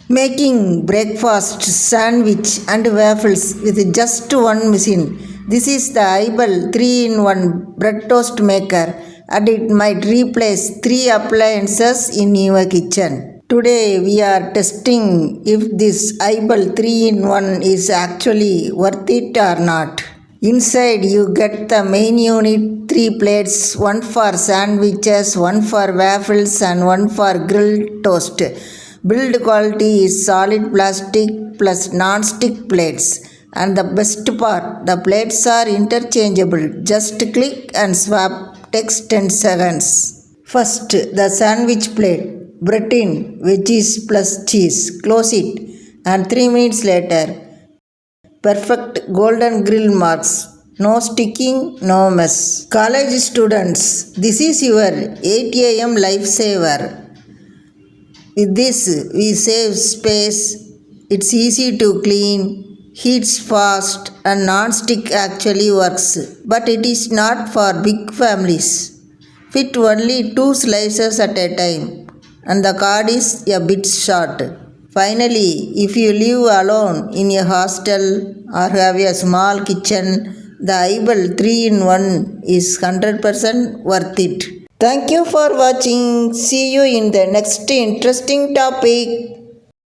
Making breakfast, sandwich and waffles with just one machine. This is the Ibel 3-in-1 bread toast maker and it might replace 3 appliances in your kitchen. Today we are testing if this Ibel 3-in-1 is actually worth it or not. Inside you get the main unit, 3 plates, one for sandwiches, one for waffles and one for grilled toast. Build quality is solid plastic plus non-stick plates. And the best part, the plates are interchangeable. Just click and swap, takes 10 seconds. First, the sandwich plate. Bread in, veggies plus cheese. Close it. And 3 minutes later, perfect golden grill marks. No sticking, no mess. College students, this is your 8 a.m. lifesaver. With this, we save space, it's easy to clean, heats fast, and non-stick actually works. But it is not for big families. Fit only 2 slices at a time, and the cord is a bit short. Finally, if you live alone in a hostel or have a small kitchen, the Ibel 3-in-1 is 100% worth it. Thank you for watching. See you in the next interesting topic.